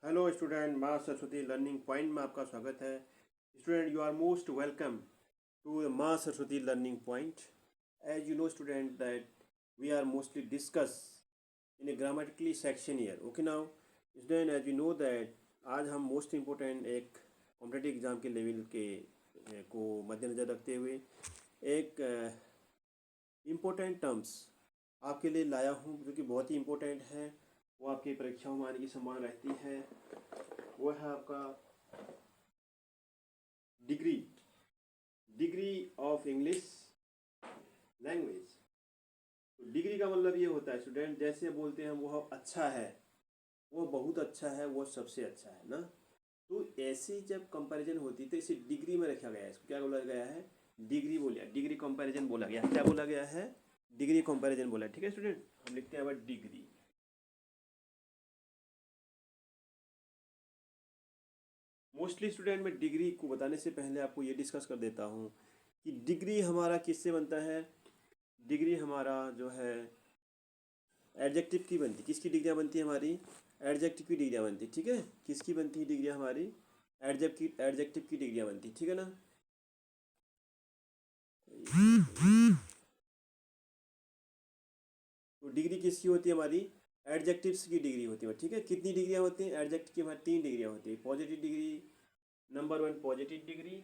Hello student, माँ Saraswati learning point में आपका स्वागत है। Student, you are most welcome to the Maa Saraswati learning point. As you know student that we are mostly discuss in a grammatically section here. Okay now student, as you know that आज हम most important एक competitive exam के level के को मद्देनज़र रखते हुए एक इम्पोर्टेंट टर्म्स आपके लिए लाया हूँ जो कि बहुत ही इम्पोर्टेंट है। वो आपकी परीक्षाओं में आने की संभावना रहती है। वो है आपका डिग्री ऑफ इंग्लिश लैंग्वेज। तो डिग्री का मतलब ये होता है स्टूडेंट, जैसे बोलते हैं वो अच्छा है, वो बहुत अच्छा है, वो सबसे अच्छा है ना। तो ऐसी जब कंपैरिजन होती है तो इसे डिग्री में रखा गया है। इसको क्या बोला गया है? डिग्री बोलिए, डिग्री कंपैरिजन बोला गया। क्या बोला गया है? डिग्री कंपैरिजन बोला। ठीक है स्टूडेंट, हम लिखते हैं अब डिग्री। मोस्टली स्टूडेंट मैं डिग्री को बताने से पहले आपको ये डिस्कस कर देता हूँ कि डिग्री हमारा किससे बनता है। डिग्री हमारा जो है एडजेक्टिव की बनती। किसकी डिग्रियाँ बनती है हमारी? एडजेक्टिव की डिग्रियाँ बनती। ठीक है, किसकी बनती है डिग्रियाँ हमारी? एडजेक्टिव की डिग्रियाँ बनती। ठीक है ना। तो डिग्री किसकी होती है हमारी? एडजेक्टिव्स की डिग्री होती है। ठीक है, कितनी डिग्रियाँ होती हैं एडजेक्टिव की? हमारी 3 डिग्रियाँ होती है। Positive degree, number 1 positive degree,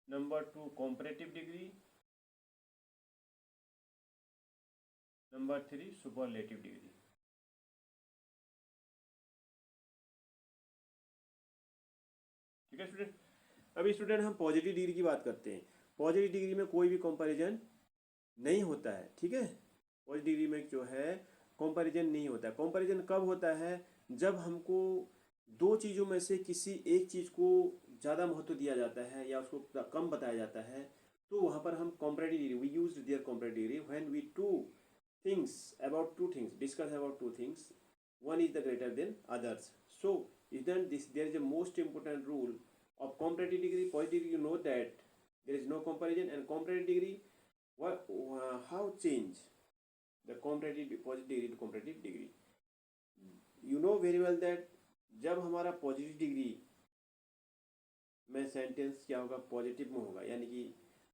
number 2 comparative degree, number 3 superlative degree. ठीक है स्टूडेंट। अभी स्टूडेंट हम पॉजिटिव डिग्री की बात करते हैं। पॉजिटिव डिग्री में कोई भी कंपैरिजन नहीं होता है। ठीक है, पॉजिटिव डिग्री में जो है कंपैरिजन नहीं होता है। कंपैरिजन कब होता है? जब हमको दो चीज़ों में से किसी एक चीज़ को ज़्यादा महत्व दिया जाता है या उसको कम बताया जाता है, तो वहाँ पर हम comparative degree, we use there comparative degree when we two things discuss about two things, one is the greater than others. So then there is a most important rule of comparative degree. Positive degree, you know that there is no comparison, and comparative degree, how change the comparative positive degree to comparative degree. You know very well that जब हमारा positive degree में sentence क्या होगा? Positive में होगा, यानी कि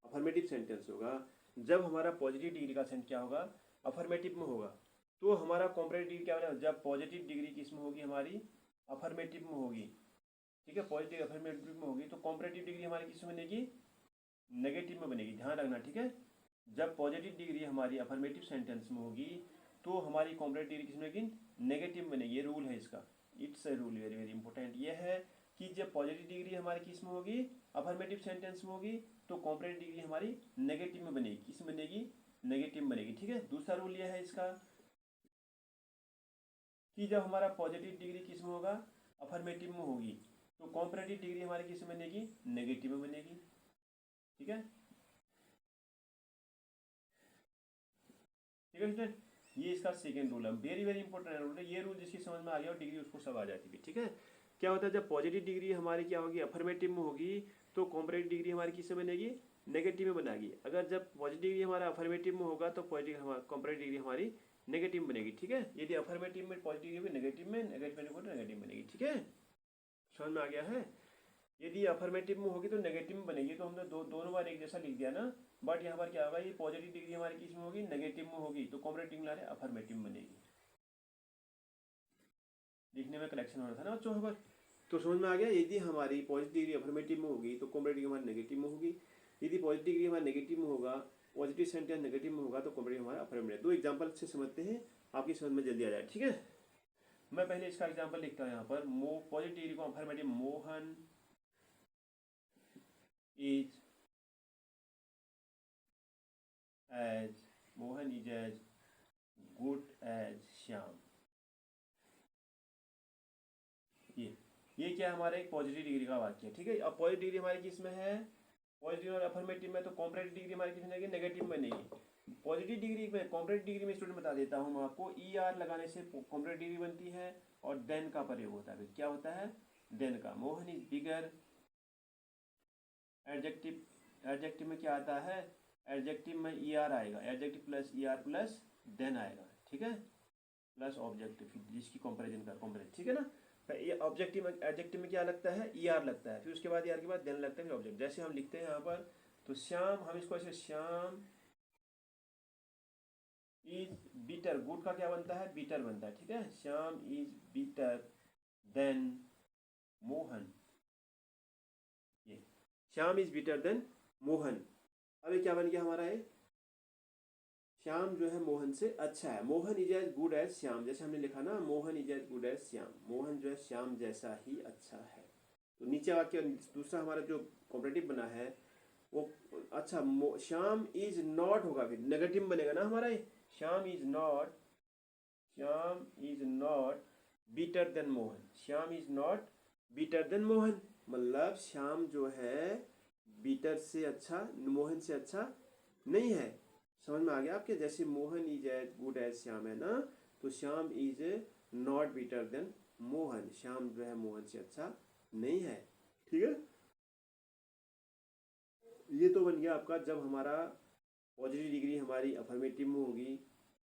affirmative sentence होगा। जब हमारा पॉजिटिव डिग्री का सेंटेंस क्या होगा? अफर्मेटिव में होगा। तो हमारा कॉम्परेटिव डिग्री क्या बनेगा? जब पॉजिटिव डिग्री किस में होगी? हमारी अफर्मेटिव में होगी। ठीक है, पॉजिटिव अफर्मेटिव में होगी। तो कॉम्परेटिव डिग्री हमारी किस में बनेगी? नेगेटिव में बनेगी। ध्यान रखना। ठीक है, जब पॉजिटिव डिग्री हमारी अफर्मेटिव सेंटेंस में होगी तो हमारी कॉम्परेटिव डिग्री किस में बनेगी? नेगेटिव में बनेगी। ये रूल है इसका, it's a rule, very very important. ये है कि जब पॉजिटिव डिग्री हमारी किस में होगी? अफर्मेटिव सेंटेंस में होगी, तो कॉम्परेटिव डिग्री हमारी नेगेटिव में बनेगी। किस में बनेगी? नेगेटिव में बनेगी। ठीक है, दूसरा रूल यह है इसका कि जब हमारा पॉजिटिव डिग्री किस में होगा? अफर्मेटिव में होगी, तो कॉम्परेटिव डिग्री हमारी किस में बनेगी? नेगेटिव में बनेगी। ठीक है, ठीक है स्टूडेंट, ये इसका सेकंड रूल है। वेरी वेरी इंपॉर्टेंट रूल है ये। रूल जिसकी समझ में आ गया और डिग्री उसको सब आ जाती है। ठीक है, क्या होता है जब पॉजिटिव डिग्री हमारी क्या होगी? अफर्मेटिव में होगी, तो कॉम्परेटिव डिग्री हमारी किससे बनेगी? नेगेटिव में बनेगी। अगर जब पॉजिटिव डिग्री हमारा अफर्मेटिव में होगा तो कॉम्परेटिव डिग्री हमारी नेगेटिव में बनेगी। ठीक है, यदि अफर्मेटिव में पॉजिटिव डिग्री नेगेटिव में, नेगेटिव में नेगेटिव बनेगी। ठीक है, समझ में आ गया है? यदि अफर्मेटिव में होगी तो नेगेटिव में बनेगी। तो हमने दोनों बार एक जैसा लिख दिया ना। बट यहाँ पर क्या होगा? ये पॉजिटिव डिग्री हमारी किस में होगी? नेगेटिव में होगी, तो कॉम्परेटिव डिग्री हमारे अफर्मेटिव में बनेगी। लिखने में करेक्शन होना था ना बच्चों यहाँ पर। तो समझ में आ गया? यदि हमारी पॉजिटिव डिग्री अफर्मेटिव में होगी तो कॉम्परेटिव डिग्री हमारी नेगेटिव में होगी। यदि पॉजिटिव डिग्री हमारा नेगेटिव में होगा, पॉजिटिव सेंटेंस नेगेटिव में होगा, तो कॉम्परेटिव हमारा अफर्मेटिव। दो एग्जाम्पल से समझते हैं, आपकी समझ में जल्दी आ जाए। ठीक है, मैं पहले इसका एग्जाम्पल लिखता हूँ यहाँ पर। पॉजिटिव डिग्री को affirmative, Mohan is as Mohan is as good as Shyam. ये क्या हमारा एक पॉजिटिव डिग्री का वाक्य है। ठीक है, अब पॉजिटिव डिग्री हमारी किस में है? पॉजिटिव और अफर्मेटिव में। तो कॉम्परेटिव डिग्री हमारी किस में? नेगेटिव में नहीं। पॉजिटिव डिग्री में, कॉम्परेटिव डिग्री में स्टूडेंट बता देता हूँ मैं आपको, ई आर लगाने से कॉम्परेटिव डिग्री बनती है और देन का प्रयोग होता है। क्या होता है? देन का। Mohan is bigger, adjective, adjective में क्या आता है? एडजेक्टिव में ई आर आएगा, adjective plus E R plus than आएगा। ठीक है, प्लस ऑब्जेक्टिव, जिसकी कंपैरिजन कर कंपैरिजन, ठीक है ना। ये ऑब्जेक्टिव एडजेक्टिव में क्या लगता है, ER लगता है, फिर उसके बाद ER के बाद देन लगता है फिर ऑब्जेक्ट। जैसे हम लिखते हैं यहाँ पर, तो श्याम, हम इसको ऐसे श्याम इज बीटर, गुड का क्या बनता है, बीटर बनता है, ठीक है। Shyam is better than Mohan, ये Shyam is better than Mohan. अब ये क्या बन गया हमारा, ये श्याम जो है मोहन से अच्छा है। Mohan is as good as Shyam, जैसे हमने लिखा ना, Mohan is as good as Shyam, Mohan जो है श्याम जैसा ही अच्छा है। तो नीचे वाक्य दूसरा हमारा जो कॉम्परेटिव बना है वो अच्छा, श्याम इज नॉट होगा, फिर नेगेटिव बनेगा ना हमारा ये, Shyam is not better than Mohan, Shyam is not better than Mohan, मतलब श्याम जो है बीटर से अच्छा, मोहन से अच्छा नहीं है। समझ में आ गया आपके, जैसे Mohan is as good as Shyam है ना, तो Shyam is not better than Mohan, Shyam जो है मोहन से अच्छा नहीं है, ठीक है। ये तो बन गया आपका, जब हमारा पॉजिटिव डिग्री हमारी अफर्मेटिव में होगी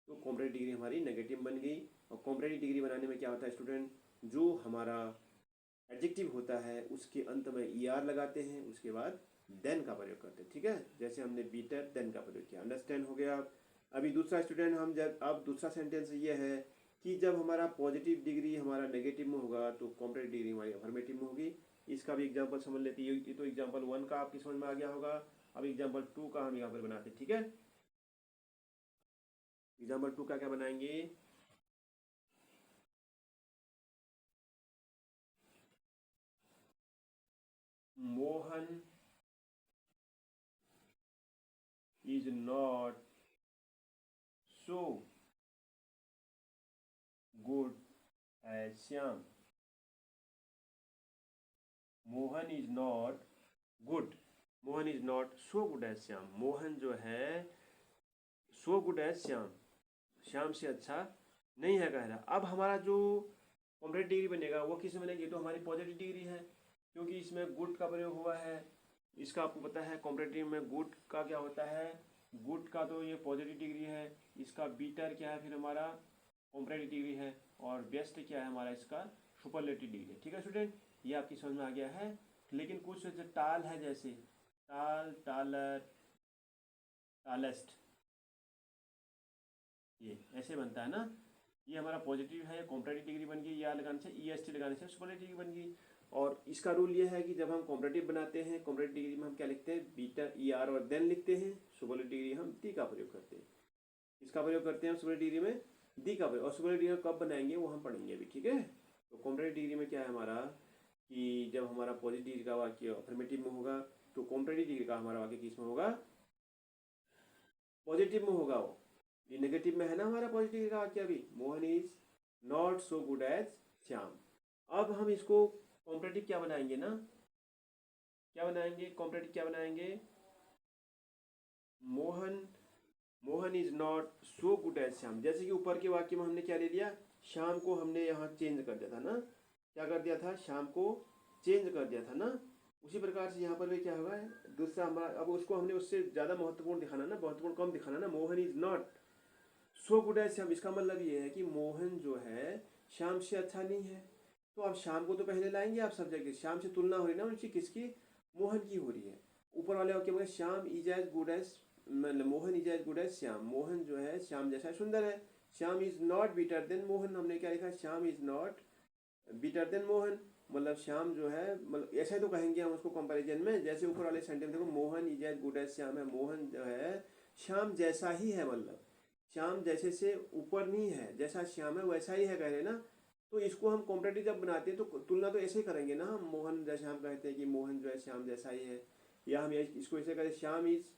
तो कॉम्परेटिव डिग्री हमारी नेगेटिव बन गई। और कॉम्परेटिव डिग्री बनाने में क्या होता है स्टूडेंट, जो हमारा एडजेक्टिव होता है उसके अंत में ER लगाते हैं, उसके बाद देन का प्रयोग करते हैं, ठीक है। जैसे हमने बीटर देन का प्रयोग किया, अंडरस्टैंड हो गया। अभी दूसरा स्टूडेंट, हम जब, अब दूसरा सेंटेंस ये है कि जब हमारा पॉजिटिव डिग्री हमारा नेगेटिव में होगा तो कॉम्परेटिव डिग्री हमारी अफर्मेटिव में होगी। इसका भी एग्जाम्पल समझ लेते हैं। ये तो एग्जाम्पल 1 का आपकी समझ में आ गया होगा। अब एग्जाम्पल 2 का हम यहाँ पर बनाते हैं, ठीक है। एग्जाम्पल 2 का क्या बनाएंगे, Mohan is not so good as Shyam. Mohan is not good, Mohan is not so good as Shyam, Mohan जो है so good as Shyam, Shyam से अच्छा नहीं है कह रहा। अब हमारा जो कॉम्परेटिव डिग्री बनेगा वो किस में बनेगी, तो हमारी पॉजिटिव डिग्री है, क्योंकि इसमें गुड का प्रयोग हुआ है। इसका आपको पता है कॉम्परेटिव में गुड का क्या होता है, गुड का तो ये पॉजिटिव डिग्री है, इसका बीटर क्या है फिर हमारा कॉम्परेटिव डिग्री है, और बेस्ट क्या है हमारा इसका सुपरलेटिव डिग्री, ठीक है स्टूडेंट। ये आपकी समझ में आ गया है। लेकिन कुछ जो टाल है, जैसे टाल, टालर, टालेस्ट, ये ऐसे बनता है ना, ये हमारा पॉजिटिव है, कॉम्परेटिव डिग्री बन गई, या लगाने से EST लगाने से सुपरलेटिव डिग्री बन गई। और इसका रूल ये है कि जब हम कॉम्परेटिव बनाते हैं, कॉम्परेटिव डिग्री में हम क्या लिखते हैं, बीटर ER और देन लिखते हैं, सुपरलेटिव डिग्री हम दी का प्रयोग करते हैं। इसका प्रयोग करते हैं सुपरलेटिव डिग्री में, दी का प्रयोग। और सुपरलेटिव डिग्री कब बनाएंगे वो हम पढ़ेंगे अभी, ठीक है। तो कॉम्परेटिव डिग्री में क्या है हमारा, कि जब हमारा पॉजिटिव डिग्री का वाक्य अफर्मेटिव में होगा तो कॉम्परेटिव डिग्री का हमारा वाक्य किस में होगा, पॉजिटिव में होगा। वो ये नेगेटिव में है ना हमारा पॉजिटिव डिग्री का वाक्य अभी, Mohan is not so good as Shyam. अब हम इसको कॉम्परेटिव क्या बनाएंगे ना, क्या बनाएंगे, कॉम्परेटिव क्या बनाएंगे, Mohan is not so good as Shyam. जैसे कि ऊपर के वाक्य में हमने क्या ले लिया, श्याम को हमने यहाँ चेंज कर दिया था ना, क्या कर दिया था, श्याम को चेंज कर दिया था ना। उसी प्रकार से यहाँ पर भी क्या होगा, दूसरा हमारा, अब उसको हमने उससे ज़्यादा महत्वपूर्ण दिखाना ना, महत्वपूर्ण कम दिखाना ना, Mohan is not so good as Shyam. इसका मतलब ये है कि मोहन जो है श्याम से अच्छा नहीं है। तो आप शाम को तो पहले लाएंगे आप सब्जेक्ट, शाम से तुलना हो रही ना उनकी, किसकी, मोहन की हो रही है। ऊपर वाले वाक्य में Shyam is as good as, मतलब Mohan is as good as Shyam, Mohan जो है श्याम जैसा सुंदर है। Shyam is not better than Mohan, हमने क्या लिखा, Shyam is not better than Mohan, मतलब श्याम जो है, मतलब ऐसा तो कहेंगे हम उसको कंपैरिजन में। जैसे ऊपर वाले सेंटेंस देखो, Mohan is as good as Shyam है, मोहन जो है श्याम जैसा ही है, मतलब श्याम जैसे से ऊपर नहीं है, जैसा श्याम है वैसा ही है कह रहे ना। तो इसको हम कॉम्परेटिव जब बनाते हैं तो तुलना तो ऐसे ही करेंगे ना हम, मोहन जैसे हम कहते हैं कि मोहन जो है श्याम जैसा ही है, या हम इसको ऐसे करें, Shyam is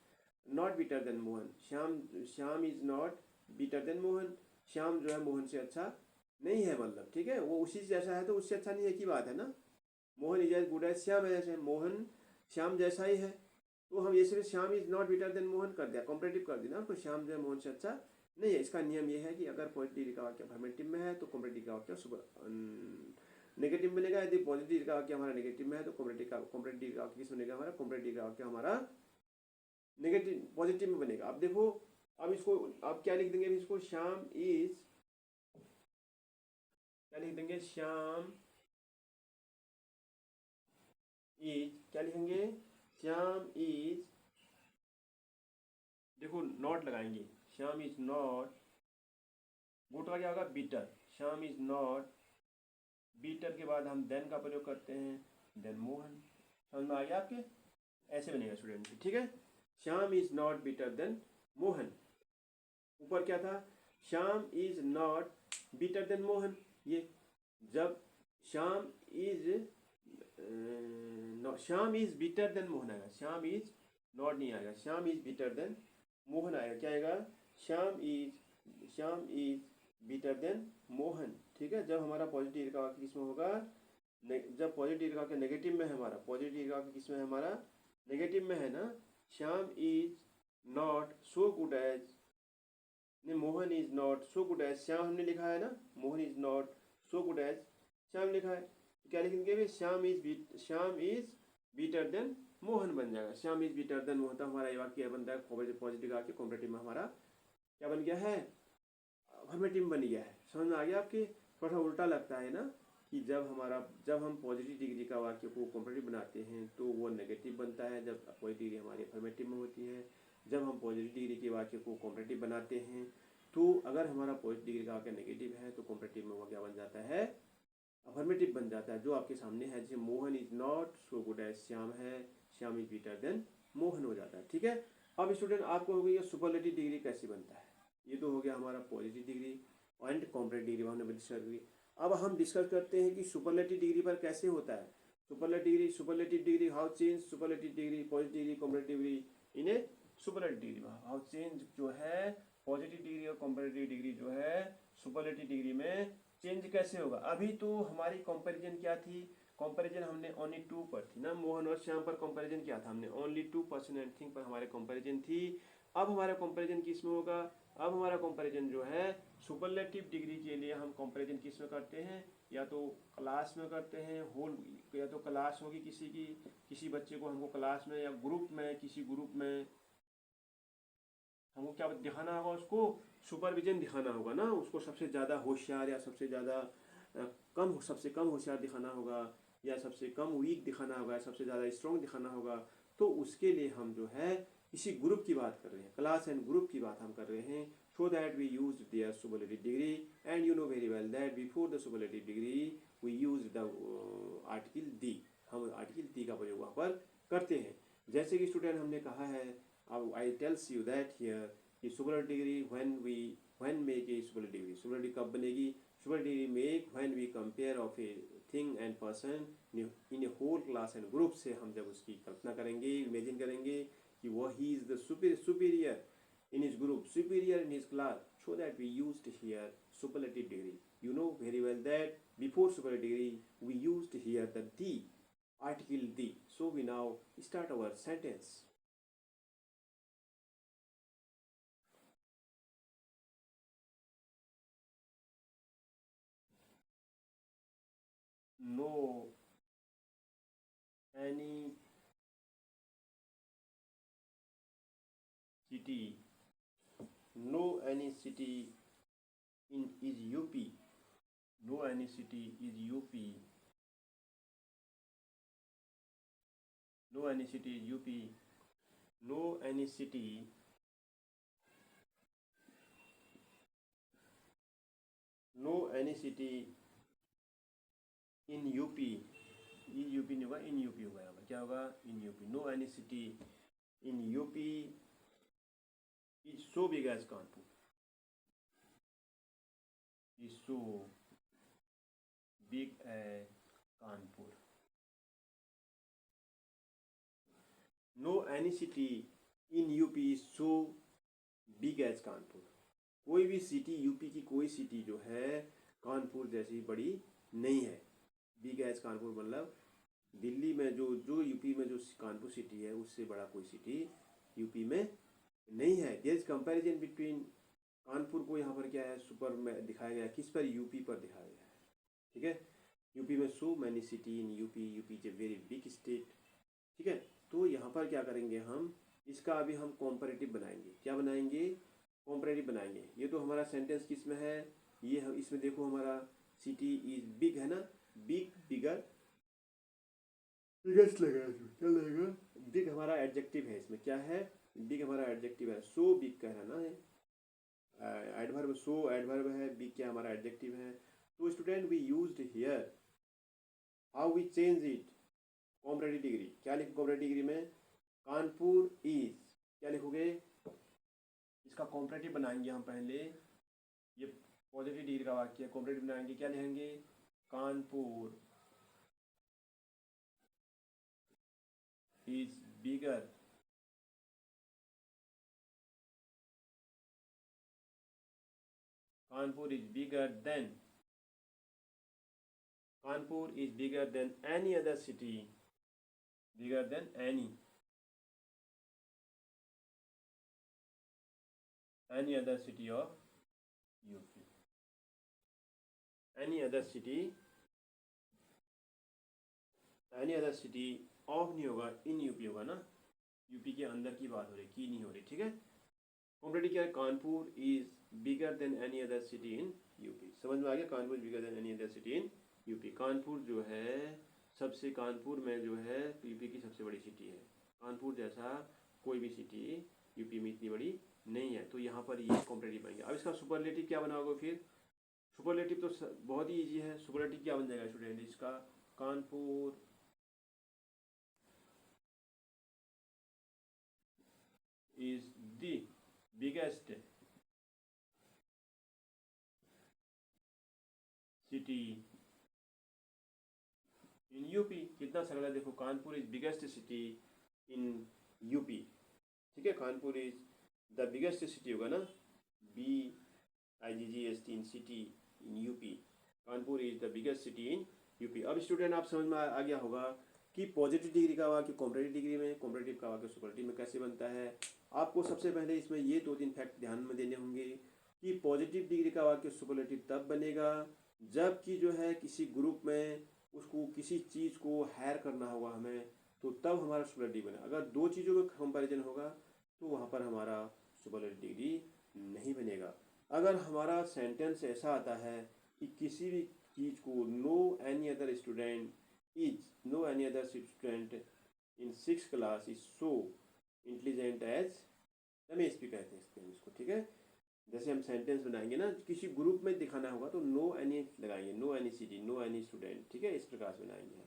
not better than Mohan, Shyam is not better than Mohan, Shyam जो है मोहन से अच्छा नहीं है, मतलब ठीक है, वो उसी जैसा है तो उससे अच्छा नहीं है की बात है ना। Mohan is as good as Shyam है, जैसे मोहन श्याम जैसा ही है, तो हम ये सिर्फ Shyam is not better than Mohan कर दिया, कॉम्परेटिव कर दिया ना, तो श्याम जो है मोहन से अच्छा नहीं है। इसका नियम ये है कि अगर पॉजिटिव का वाक्य अफर्मेटिव में है तो कॉम्परेटिव का वाक्य नेगेटिव मिलेगा, यदि पॉजिटिव का वाक्य हमारा नेगेटिव में है तो कॉम्परेटिव का वाक्य किस बनेगा हमारा, कॉम्परेटिव का वाक्य हमारा नेगेटिव पॉजिटिव में बनेगा। अब देखो अब इसको आप क्या लिख देंगे, इसको श्याम इज, क्या लिख देंगे, श्याम इज, क्या लिखेंगे, श्याम इज, देखो नॉट लगाएंगे, श्याम इज नॉट, गुड का क्या होगा, better, Shyam is not, better के बाद हम देन का प्रयोग करते हैं, देन मोहन। समझ में आ गया आपके, ऐसे बनेगा स्टूडेंट, ठीक है। Shyam is not better than Mohan, ऊपर क्या था, Shyam is not better than Mohan, ये जब Shyam is Shyam is better than Mohan आएगा, श्याम इज नॉट नहीं आएगा, Shyam is better than Mohan आएगा, क्या आएगा, Shyam is better than Mohan, ठीक है। जब हमारा पॉजिटिव का वाक्य किसमें होगा, जब पॉजिटिव का वाक्य नेगेटिव में है हमारा, पॉजिटिव का वाक्य किसमें है हमारा, नेगेटिव में है ना, Shyam is not so good as, Mohan is not so good as, Shyam हमने लिखा है ना, Mohan is not so good as Shyam लिखा है, तो क्या लिखेंगे भाई, Shyam is better than Mohan बन जाएगा, Shyam is better than Mohan, तो हमारा ये वाक्य बनता है पॉजिटिव का कॉम्परेटिव में हमारा क्या बन गया है, अफर्मेटिव बन गया है। समझ में आ गया आपके, थोड़ा उल्टा लगता है ना कि जब हम पॉजिटिव डिग्री का वाक्य को कॉम्परेटिव बनाते हैं तो वो नेगेटिव बनता है, जब पॉजिटिव डिग्री हमारी अफर्मेटिव में होती है। जब हम पॉजिटिव डिग्री के वाक्य को कॉम्परेटिव बनाते हैं तो अगर हमारा पॉजिटिव डिग्री का वाक्य नेगेटिव है तो कॉम्परेटिव में वो क्या बन जाता है, अफर्मेटिव बन जाता है, जो आपके सामने है, जैसे Mohan is not so good as Shyam है, Shyam is better than Mohan हो जाता है, ठीक है। अब स्टूडेंट आपको हो गई सुपरलेटिव डिग्री कैसे बनता है, ये तो हो गया हमारा positive degree and comparative degree हमने डिस्कस की। अब हम डिस्कस करते हैं कि सुपरलेटिव डिग्री पर कैसे होता है, superlative degree how change, superlative degree positive degree comparative degree in A superlative degree, how change जो है पॉजिटिव डिग्री और कॉम्परेटिव डिग्री जो है सुपरलेटिव डिग्री में चेंज कैसे होगा। अभी तो हमारी कंपैरिजन क्या थी, कंपैरिजन हमने ओनली 2 पर थी ना, मोहन और श्याम पर कंपैरिजन क्या था, हमने ओनली 2 पर्सन एंड थिंग पर हमारे कंपैरिजन थी। अब हमारा कंपैरिजन किस में होगा, अब हमारा कंपैरिजन जो है सुपरलेटिव डिग्री के लिए हम कंपैरिजन किस में करते हैं, या तो क्लास में करते हैं, होल, या तो क्लास होगी किसी की, किसी बच्चे को हमको क्लास में या ग्रुप में, किसी ग्रुप में हमको क्या दिखाना होगा, उसको सुपरविजन दिखाना होगा ना, उसको सबसे ज़्यादा होशियार या सबसे ज़्यादा सबसे कम होशियार दिखाना होगा, या सबसे कम वीक दिखाना होगा, सबसे ज़्यादा स्ट्रॉन्ग दिखाना होगा। तो उसके लिए हम जो है किसी ग्रुप की बात कर रहे हैं, क्लास एंड ग्रुप की बात हम कर रहे हैं। So that we use their superlative degree and you know very well that before the superlative degree we use the article the, हम आर्टिकल दी का प्रयोग वहाँ पर करते हैं। जैसे कि स्टूडेंट हमने कहा है, I tells you that here कि superlative degree when make a superlative degree, superlative कब बनेगी, superlative degree make when we compare of a thing and person in a whole class and group, से हम जब उसकी कल्पना करेंगे, इमेजिन करेंगे कि वो he is the superior in his group, superior in his class, so that we used here superlative degree. You know very well that before superlative degree we used here the article the. So we now start our sentence. No any city, no any city in is UP, no any city is UP, no any city is UP, no any city, no any city in UP, in UP नहीं होगा, in UP होगा, यहाँ पर क्या होगा, in UP, no any city in UP is so big as Kanpur, is so big as Kanpur, no any city in UP is so big as Kanpur, कोई भी city, UP की कोई सिटी जो है कानपुर जैसी बड़ी नहीं है। बिग एज कानपुर मतलब दिल्ली में जो यूपी में जो कानपुर सिटी है उससे बड़ा कोई सिटी यूपी में नहीं है। There is comparison between, Kanpur को यहाँ पर क्या है सुपर में दिखाया गया, किस पर, यूपी पर दिखाया गया है, ठीक है। यूपी में so many city in UP, UP is a very big state, ठीक है। तो यहाँ पर क्या करेंगे हम, इसका अभी हम कॉम्परेटिव बनाएंगे, क्या बनाएंगे, कॉम्परेटिव बनाएंगे। ये तो हमारा सेंटेंस किस में है, ये इसमें देखो हमारा सिटी इज बिग है ना, बिग बिगर बिगेस्ट लगेगा, इसमें क्या लगेगा, बिग हमारा एडजेक्टिव है, इसमें क्या है, बिग हमारा एडजेक्टिव है, सो बिग कह रहा ना है, एडवर्ब सो एडवर्ब है, बिग क्या हमारा एडजेक्टिव है। तो student we used here, how we change it, comparative degree क्या लिखो, कॉम्परेटिव डिग्री में कानपुर इज, क्या लिखोगे, इसका कॉम्परेटिव बनाएंगे हम पहले, ये पॉजिटिव डिग्री का वाक्य है, कॉम्परेटिव बनाएंगे, क्या लिखेंगे, Kanpur is bigger, Kanpur is bigger than, Kanpur is bigger than any other city, bigger than any other city of UP, any other city, any other city of नहीं होगा, इन यूपी होगा ना, यूपी के अंदर की बात हो रही, की नहीं हो रही, ठीक है। कॉम्परेटिव क्या है, Kanpur is bigger than any other city in UP, समझ में आ गया, Kanpur bigger than any other city in UP, Kanpur जो है सबसे, कानपुर में जो है यूपी की सबसे बड़ी सिटी है, कानपुर जैसा कोई भी सिटी यूपी में इतनी बड़ी नहीं है, तो यहाँ पर ये कॉम्परेटिव बनेंगे। अब इसका सुपरलेटिव क्या बनाओगे फिर, सुपरलेटिव तो बहुत ही ईजी है, सुपरलेटिव क्या बन जाएगा स्टूडेंट इसका, Kanpur is the biggest city in UP, कितना सरल है देखो, Kanpur is biggest city in UP, ठीक है, Kanpur is the biggest city होगा ना, BIGGST in city in UP, Kanpur is the biggest city in UP. अब स्टूडेंट आप समझ में आ गया होगा कि पॉजिटिव डिग्री का वाक्य कॉम्परेटिव डिग्री में, कॉम्परेटिव का वाक्य सुपरलेटिव में कैसे बनता है। आपको सबसे पहले इसमें ये 2-3 फैक्ट ध्यान में देने होंगे कि पॉजिटिव डिग्री का वाक्य सुपरलेटिव तब बनेगा जबकि जो है किसी ग्रुप में उसको किसी चीज़ को हायर करना होगा हमें, तो तब हमारा सुपरलेटिव बना। अगर दो चीज़ों में कंपैरिजन होगा तो वहाँ पर हमारा सुपरलेटिव डिग्री नहीं बनेगा। अगर हमारा सेंटेंस ऐसा आता है कि किसी भी चीज़ को no any other student is, no any other student in 6th class is so intelligent as Ramesh भी कहते हैं इसको, ठीक है। जैसे हम सेंटेंस बनाएंगे ना, किसी ग्रुप में दिखाना होगा तो नो एनी लगाएंगे, no any city, no any student, ठीक है, इस प्रकार से बनाएंगे।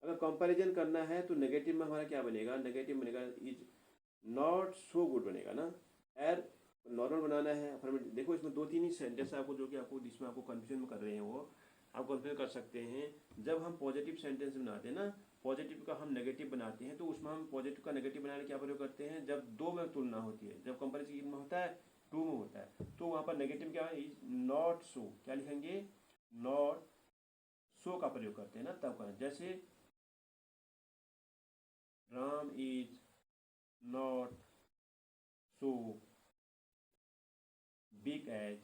अगर कंपैरिजन करना है तो नेगेटिव में हमारा क्या बनेगा, नेगेटिव बनेगा इज नॉट सो गुड बनेगा ना, एर नॉर्मल बनाना है अफर्मेटिव। देखो इसमें 2-3 ही सेंटेंस आपको जो कि आपको जिसमें आपको कंफ्यूजन कर रहे हैं वो आप कंफ्यूजन कर सकते हैं। जब हम पॉजिटिव सेंटेंस बनाते हैं ना, पॉजिटिव का हम नेगेटिव बनाते हैं तो उसमें हम पॉजिटिव का नेगेटिव बनाने क्या प्रयोग करते हैं, जब दो में तुलना होती है, जब कंपेरिजन में होता है 2 में होता है, तो वहाँ पर नेगेटिव क्या है, इज नॉट सो, क्या लिखेंगे, नॉट सो का प्रयोग करते हैं ना, तब करें। जैसे Ram is not so big as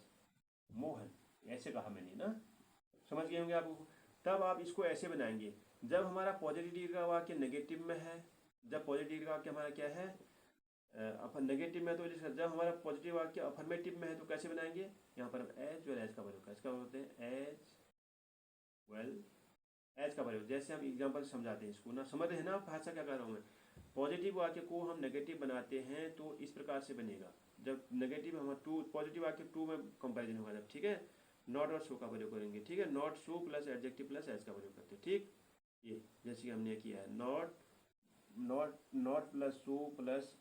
Mohan, ऐसे कहा मैंने ना, समझ गए होंगे आपको। तब आप इसको ऐसे बनाएंगे, जब हमारा पॉजिटिव डिग्री का वाक्य नेगेटिव में है, जब पॉजिटिव डिग्री का वाक्य हमारा क्या है अपन नेगेटिव में, तो जब हमारा पॉजिटिव वाक्य अफर्मेटिव में है तो कैसे बनाएंगे, यहाँ पर एज वेल एज का प्रयोग, इसका बोलते हैं एज वेल एज का प्रयोग। जैसे हम एग्जाम्पल समझाते हैं इसको ना, समझ रहे हैं ना भाषा क्या कर रहा हूँ मैं। पॉजिटिव वाक्य को हम नेगेटिव बनाते हैं तो इस प्रकार से बनेगा, जब नेगेटिव हम टू, पॉजिटिव वाक्य 2 में कंपेरिजन होगा जब, ठीक है, नॉट और सो का प्रयोग करेंगे, ठीक है, not so plus adjective plus as का प्रयोग करते हैं, ठीक, ये जैसे कि हमने किया है, not not not plus so plus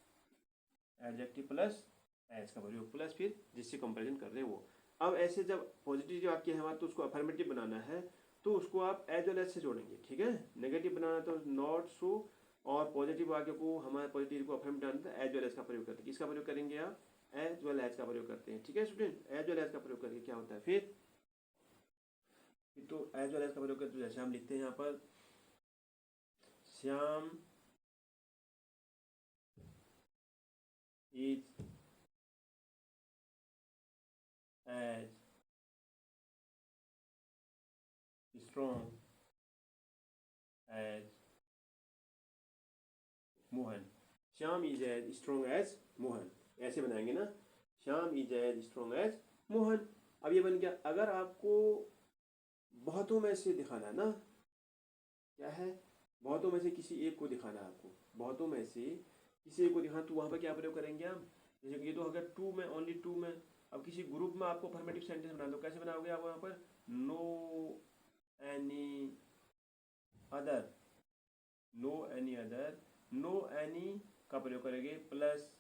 adjective plus as का प्रयोग प्लस फिर जिससे कंपेरिजन कर रहे हैं वो। अब ऐसे जब पॉजिटिव वाक्य है हमारा तो उसको अफर्मेटिव बनाना है तो उसको आप एज वेल एज से जोड़ेंगे, ठीक है। नेगेटिव बनाना तो नॉट सो, और पॉजिटिव वाक्य को हमारे पॉजिटिव को अफर्मेटिव बनाना तो एज वेल एज का प्रयोग करते हैं। किसका प्रयोग करेंगे आप, एज वेल एज का प्रयोग करते हैं, ठीक है स्टूडेंट। एज वेल एज का प्रयोग करके क्या होता है फिर, तो एज वेल एज का प्रयोग करते जैसे हम लिखते हैं यहाँ पर, Shyam is as strong as Mohan, Shyam is as strong as Mohan, ऐसे बनाएंगे ना। Shyam is as strong as Mohan. अब ये बन गया। अगर आपको बहुतों में से दिखाना है ना, क्या है, बहुतों में से किसी एक को दिखाना है आपको, बहुतों में से किसी एक को दिखाना, तो वहाँ पर क्या प्रयोग करेंगे हम, जैसे ये तो अगर टू में, ओनली टू में, अब किसी ग्रुप में आपको अफर्मेटिव सेंटेंस बनाना, तो कैसे बनाओगे आप वहाँ पर, no any other, no any other, no any का प्रयोग करेंगे प्लस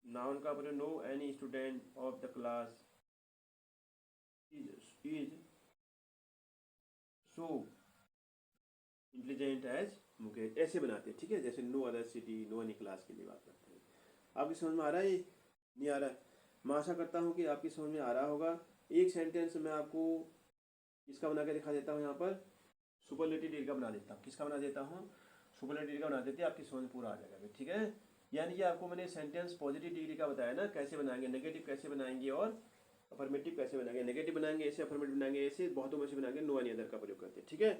नाउन का प्रयोग, no any student of the class is so intelligent as Mukesh, ऐसे बनाते हैं, ठीक है। जैसे no other city, no any class के लिए बात करते हैं। आपकी समझ में आ रहा है, ये नहीं आ रहा है? मैं आशा करता हूँ कि आपकी समझ में आ रहा होगा। एक सेंटेंस मैं आपको इसका बना के दिखा देता हूँ, यहाँ पर सुपरलेटिव डिग्री का बना देता हूँ। किसका बना देता हूँ, सुपरलेटिव डिग्री का बना देते हैं, आपकी समझ पूरा आ जाएगा, ठीक है। यानी कि आपको मैंने सेंटेंस पॉजिटिव डिग्री का बताया ना, कैसे बनाएंगे, नेगेटिव कैसे बनाएंगे और अफर्मेटिव कैसे बनाएंगे। नेगेटिव बनाएंगे ऐसे, अफर्मेटिव बनाएंगे ऐसे, बहुतों में से बनाएंगे नो एनी अदर का प्रयोग करते हैं, ठीक है।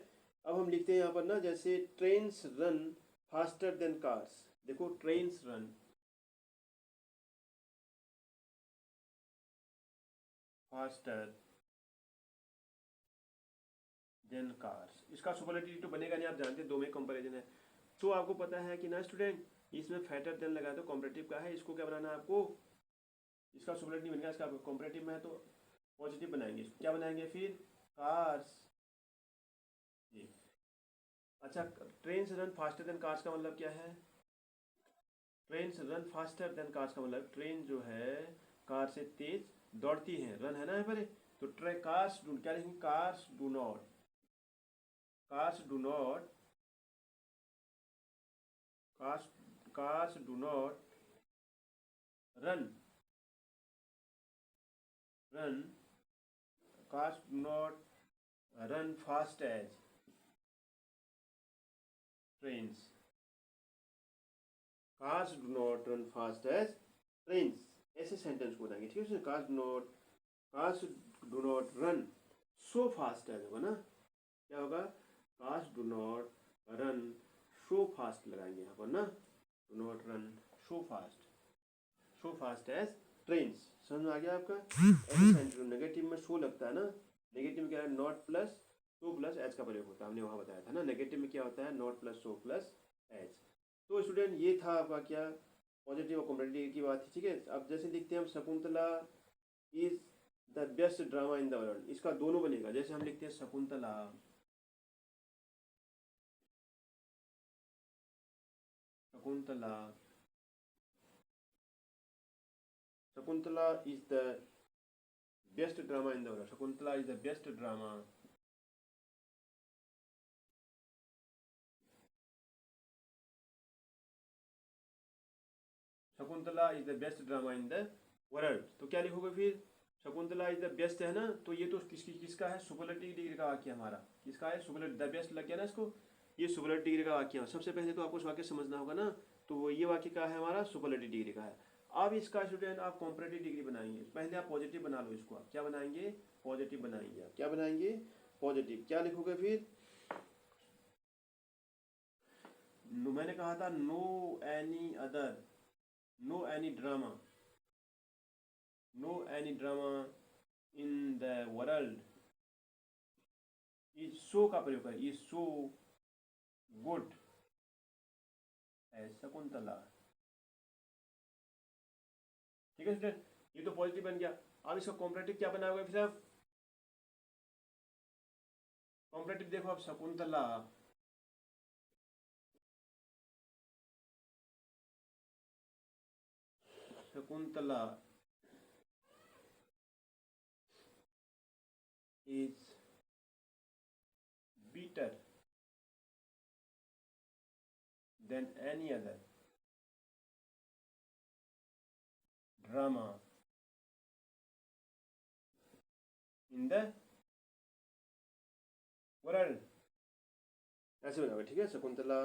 अब हम लिखते हैं यहाँ पर ना, जैसे trains run faster than cars. देखो trains run faster than cars, इसका सुपरलेटिव तो बनेगा नहीं, आप जानते हैं, दो में कंपैरिजन है। तो आपको पता है कि ना स्टूडेंट, इसमें फैटर देन लगा तो कॉम्परेटिव का है, इसको क्या बनाना है आपको, इसका सुपरलेटिव बनेगा, इसका कॉम्परेटिव में है तो पॉजिटिव बनाएंगे। इसको क्या बनाएंगे फिर, कार्स। जी अच्छा, train run faster than cars का मतलब क्या है, train run faster than cars का मतलब ट्रेन जो है कार से तेज दौड़ती है, रन है ना यहाँ पर, तो कार्स क्या लिखेंगे, cars do not, cars do not, cars cars do not run run cars do not run fast as trains, cars do not run fast as trains, ऐसे सेंटेंस को बनाएंगे, ठीक है। Cars do not run so fast as होगा ना, क्या होगा, cars do not run so fast लगाएंगे यहाँ पर ना, do not run so fast as trains. समझ में आ गया आपका। ऐसे सेंटेंस नेगेटिव में सो लगता है ना, नेगेटिव में क्या है, not plus so plus as का प्रयोग होता है, हमने वहाँ बताया था ना, नेगेटिव में क्या होता है, not plus so plus as. तो स्टूडेंट ये था आपका क्या, पॉजिटिव और कॉम्पिटिटिव की बात थी, ठीक है। अब जैसे लिखते हैं हम, Shakuntala is the best drama in the world, इसका दोनों बनेगा। जैसे हम लिखते हैं Shakuntala, Shakuntala Shakuntala is the best drama in the world, Shakuntala is the best drama Shakuntala is the best drama in the world. तो क्या लिखोगे फिर, शकुंतला इज द बेस्ट है ना, तो ये तो किसका है, सुपरलेटिव डिग्री का वाक्य हमारा, किसका है, सुपरलेटिव, द बेस्ट लग गया ना इसको, ये सुपरलेटिव डिग्री का वाक्य है। सबसे पहले तो आपको उस वाक्य समझना होगा ना, तो ये वाक्य का है हमारा, सुपरलेटिव डिग्री का है। अब इसका स्टूडेंट आप कॉम्परेटिव डिग्री बनाएंगे, पहले आप पॉजिटिव बना लो इसको, आप क्या बनाएंगे, पॉजिटिव बनाएंगे, आप क्या बनाएंगे, पॉजिटिव। क्या लिखोगे फिर, मैंने कहा था no any other, no any drama, no any drama in the world is so का प्रयोग करें, is so good as Shakuntala, ठीक है स्टूडेंट। ये तो पॉजिटिव बन गया। अब इसका कॉम्परेटिव क्या बनाओगे फिर आप, कॉम्परेटिव देखो अब, Shakuntala Shakuntala is better than any other drama in the world, ऐसे बनाओगे, ठीक है। Shakuntala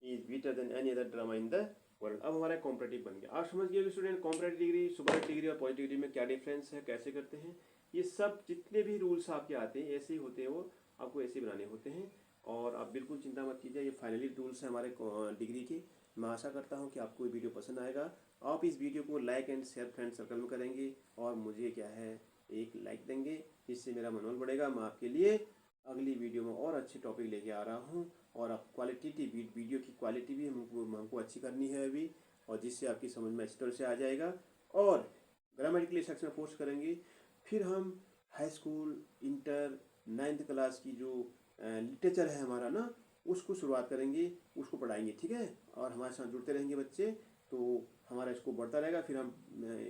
is better then any other drama in the world. अब हमारा कॉम्परेटिव बन गया। आप समझ गए student, comparative degree, superlative degree और पॉजिटिव डिग्री में क्या डिफरेंस है, कैसे करते हैं। ये सब जितने भी रूल्स आपके आते हैं ऐसे ही होते हैं, वो आपको ऐसे ही बनाने होते हैं। और आप बिल्कुल चिंता मत कीजिए, ये फाइनली रूल्स हैं हमारे डिग्री के। मैं आशा करता हूँ कि आपको ये वीडियो पसंद आएगा। आप इस वीडियो को like and share friend circle में करेंगे और मुझे क्या है एक लाइक देंगे, जिससे मेरा मनोबल बढ़ेगा। मैं आपके लिए अगली वीडियो में और अच्छे टॉपिक लेके आ रहा हूँ, और आप क्वालिटेटिव वीडियो की क्वालिटी भी हमको अच्छी करनी है अभी, और जिससे आपकी समझ में अच्छी तरह से आ जाएगा। और ग्रामेटिकली सेक्शन में पोस्ट करेंगे, फिर हम high school, inter, 9th class की जो लिटरेचर है हमारा ना, उसको शुरुआत करेंगे, उसको पढ़ाएंगे, ठीक है। और हमारे साथ जुड़ते रहेंगे बच्चे, तो हमारा इसको बढ़ता रहेगा। फिर हम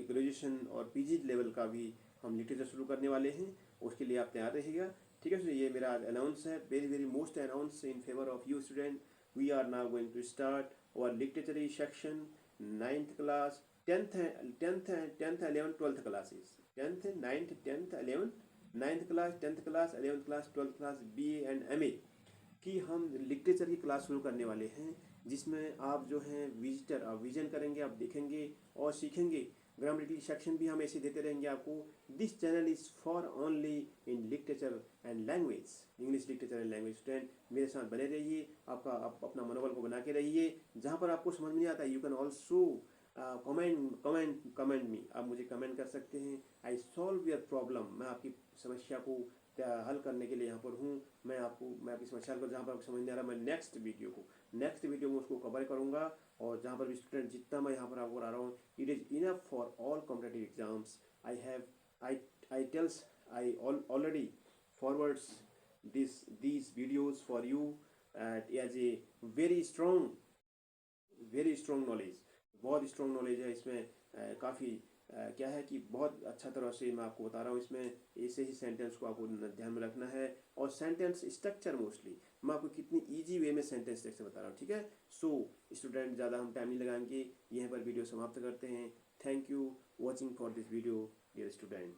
ग्रेजुएशन और पीजी लेवल का भी हम लिटरेचर शुरू करने वाले हैं, उसके लिए आप तैयार रहिएगा, ठीक है। ये मेरा अनाउंस है, very very most announce in favour of you student. We are now going to start our literature section 9th class, 10th 11th 12th classes, 10th 9th 10th 11th 9th class, 10th class, 11th class, 12th class, BA and MA की हम literature की class शुरू करने वाले हैं, जिसमें आप जो हैं विजिटर, आप विजन करेंगे, आप देखेंगे और सीखेंगे। ग्रामेटिकल सेक्शन भी हम ऐसे देते रहेंगे आपको। This channel is for only in literature and language, English literature and language. Student मेरे साथ बने रहिए, आप अपना मनोबल को बना के रहिए। जहाँ पर आपको समझ में नहीं आता, you can also comment me, आप मुझे कमेंट कर सकते हैं। आई सॉल्व योर प्रॉब्लम, मैं आपकी समस्या को हल करने के लिए यहाँ पर हूँ। मैं आपकी समस्या को, जहाँ पर आपको समझ नहीं आ रहा, मैं नेक्स्ट वीडियो में उसको कवर करूँगा। और जहाँ पर भी स्टूडेंट, जितना मैं यहाँ पर आपको बता रहा हूँ, it is enough for all competitive exams. I already forwards these videos for you as a very strong knowledge, बहुत स्ट्रॉन्ग नॉलेज है इसमें। काफ़ी क्या है कि बहुत अच्छा तरह से मैं आपको बता रहा हूँ। इसमें ऐसे ही सेंटेंस को आपको ध्यान में रखना है, और सेंटेंस स्ट्रक्चर मोस्टली मैं आपको कितनी इजी वे में सेंटेंस स्ट्रक्चर बता रहा हूँ, ठीक है। सो स्टूडेंट, ज़्यादा हम टाइम नहीं लगाएंगे, यहीं पर वीडियो समाप्त करते हैं। Thank you watching for this video dear student.